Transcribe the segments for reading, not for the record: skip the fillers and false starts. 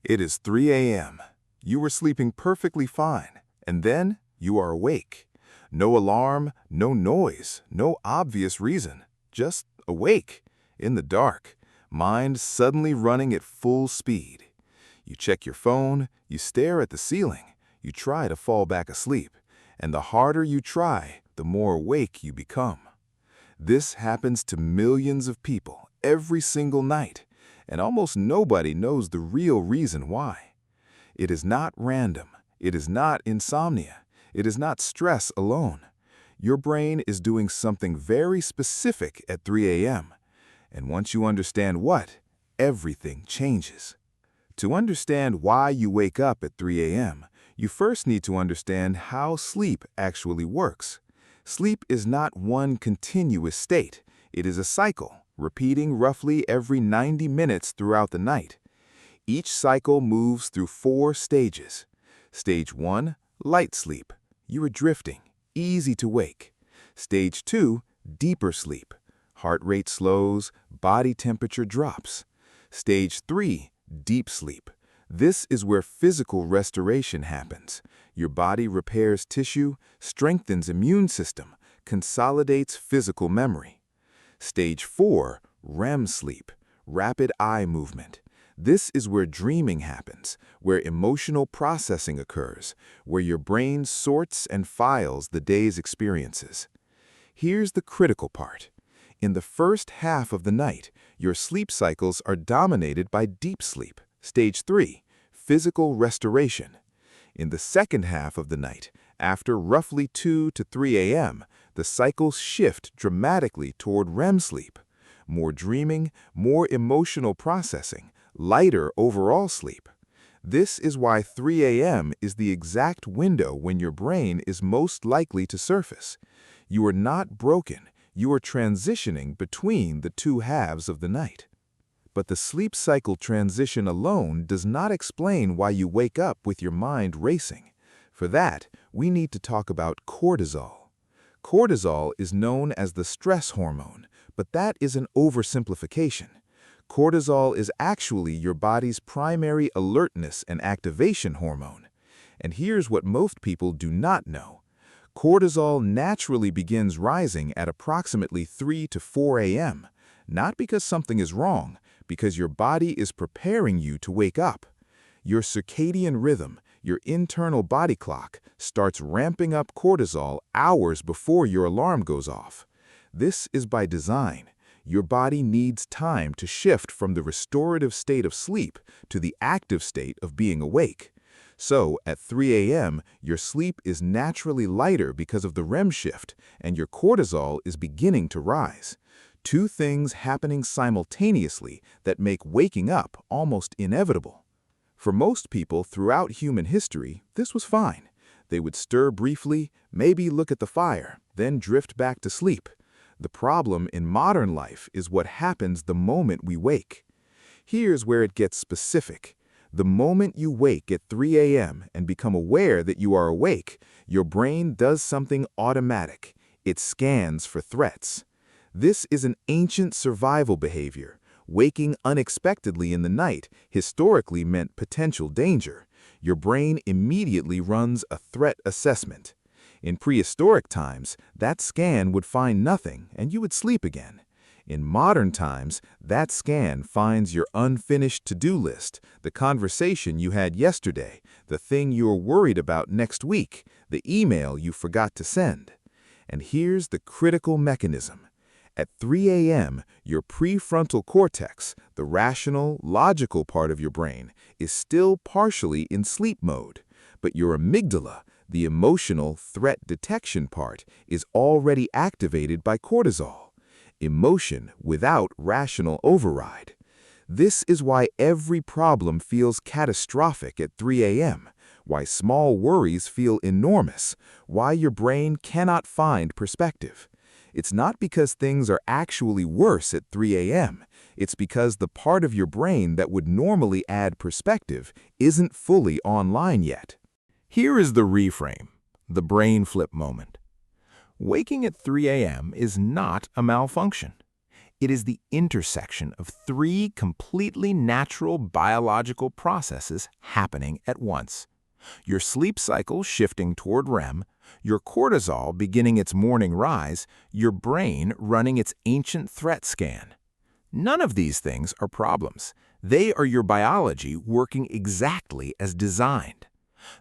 It is 3 a.m. You were sleeping perfectly fine, and then you are awake. No alarm, no noise, no obvious reason, just awake, in the dark, mind suddenly running at full speed. You check your phone, you stare at the ceiling, you try to fall back asleep, and the harder you try, the more awake you become. This happens to millions of people every single night, and almost nobody knows the real reason why. It is not random. It is not insomnia. It is not stress alone. Your brain is doing something very specific at 3 a.m. And once you understand what, everything changes. To understand why you wake up at 3 a.m., you first need to understand how sleep actually works. Sleep is not one continuous state. It is a cycle, repeating roughly every 90 minutes throughout the night. Each cycle moves through 4 stages. Stage 1, light sleep. You are drifting, easy to wake. Stage 2, deeper sleep. Heart rate slows, body temperature drops. Stage 3, deep sleep. This is where physical restoration happens. Your body repairs tissue, strengthens immune system, consolidates physical memory. Stage 4, REM sleep, rapid eye movement. This is where dreaming happens, where emotional processing occurs, where your brain sorts and files the day's experiences. Here's the critical part. In the first half of the night, your sleep cycles are dominated by deep sleep, stage 3, physical restoration. In the second half of the night, after roughly 2 to 3 a.m., the cycles shift dramatically toward REM sleep. More dreaming, more emotional processing, lighter overall sleep. This is why 3 a.m. is the exact window when your brain is most likely to surface. You are not broken, you are transitioning between the 2 halves of the night. But the sleep cycle transition alone does not explain why you wake up with your mind racing. For that, we need to talk about cortisol. Cortisol is known as the stress hormone, but that is an oversimplification. Cortisol is actually your body's primary alertness and activation hormone. And here's what most people do not know. Cortisol naturally begins rising at approximately 3 to 4 a.m., not because something is wrong, because your body is preparing you to wake up. Your circadian rhythm, your internal body clock, starts ramping up cortisol hours before your alarm goes off. This is by design. Your body needs time to shift from the restorative state of sleep to the active state of being awake. So, at 3 a.m., your sleep is naturally lighter because of the REM shift, and your cortisol is beginning to rise. 2 things happening simultaneously that make waking up almost inevitable. For most people throughout human history, this was fine. They would stir briefly, maybe look at the fire, then drift back to sleep. The problem in modern life is what happens the moment we wake. Here's where it gets specific. The moment you wake at 3 a.m. and become aware that you are awake, your brain does something automatic. It scans for threats. This is an ancient survival behavior. Waking unexpectedly in the night historically meant potential danger. Your brain immediately runs a threat assessment. In prehistoric times, that scan would find nothing and you would sleep again. In modern times, that scan finds your unfinished to-do list, the conversation you had yesterday, the thing you're worried about next week, the email you forgot to send. And here's the critical mechanism. At 3 a.m., your prefrontal cortex, the rational, logical part of your brain, is still partially in sleep mode. But your amygdala, the emotional, threat detection part, is already activated by cortisol. Emotion without rational override. This is why every problem feels catastrophic at 3 a.m., why small worries feel enormous, why your brain cannot find perspective. It's not because things are actually worse at 3 a.m. It's because the part of your brain that would normally add perspective isn't fully online yet. Here is the reframe, the brain flip moment. Waking at 3 a.m. is not a malfunction. It is the intersection of three completely natural biological processes happening at once. Your sleep cycle shifting toward REM, your cortisol beginning its morning rise, your brain running its ancient threat scan. None of these things are problems. They are your biology working exactly as designed.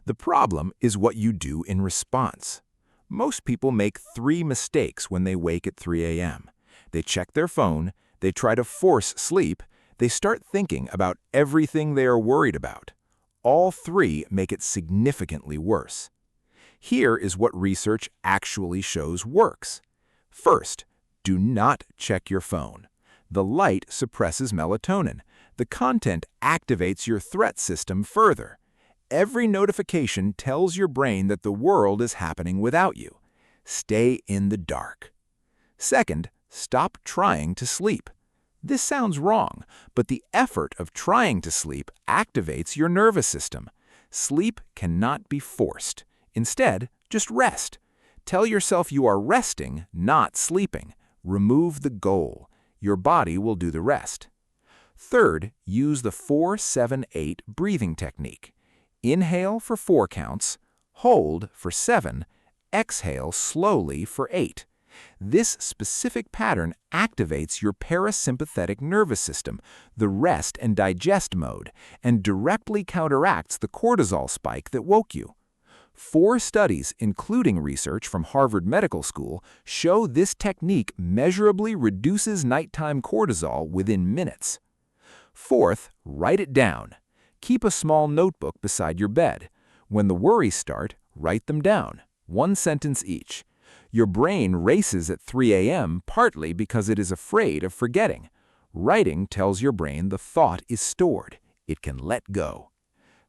The problem is what you do in response. Most people make three mistakes when they wake at 3 a.m. They check their phone, they try to force sleep, they start thinking about everything they are worried about. All three make it significantly worse. Here is what research actually shows works. First, do not check your phone. The light suppresses melatonin. The content activates your threat system further. Every notification tells your brain that the world is happening without you. Stay in the dark. Second, stop trying to sleep. This sounds wrong, but the effort of trying to sleep activates your nervous system. Sleep cannot be forced. Instead, just rest. Tell yourself you are resting, not sleeping. Remove the goal. Your body will do the rest. Third, use the 4-7-8 breathing technique. Inhale for 4 counts, hold for 7, exhale slowly for 8. This specific pattern activates your parasympathetic nervous system, the rest and digest mode, and directly counteracts the cortisol spike that woke you. 4 studies, including research from Harvard Medical School, show this technique measurably reduces nighttime cortisol within minutes. Fourth, write it down. Keep a small notebook beside your bed. When the worries start, write them down, 1 sentence each. Your brain races at 3 a.m. partly because it is afraid of forgetting. Writing tells your brain the thought is stored. It can let go.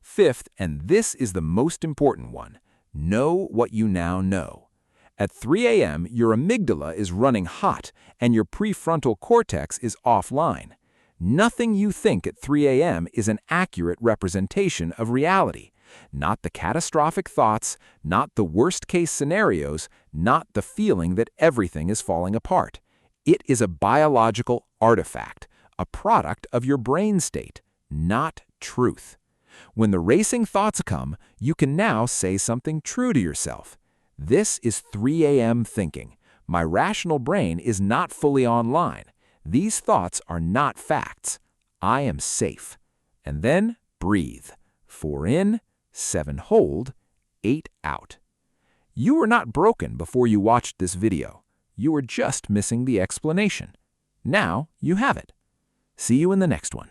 Fifth, and this is the most important one, know what you now know. At 3 a.m., your amygdala is running hot and your prefrontal cortex is offline. Nothing you think at 3 a.m. is an accurate representation of reality. Not the catastrophic thoughts, not the worst-case scenarios, not the feeling that everything is falling apart. It is a biological artifact, a product of your brain state, not truth. When the racing thoughts come, you can now say something true to yourself. This is 3 a.m. thinking. My rational brain is not fully online. These thoughts are not facts. I am safe. And then breathe. 4 in, 7 hold, 8 out. You were not broken before you watched this video. You were just missing the explanation. Now you have it. See you in the next one.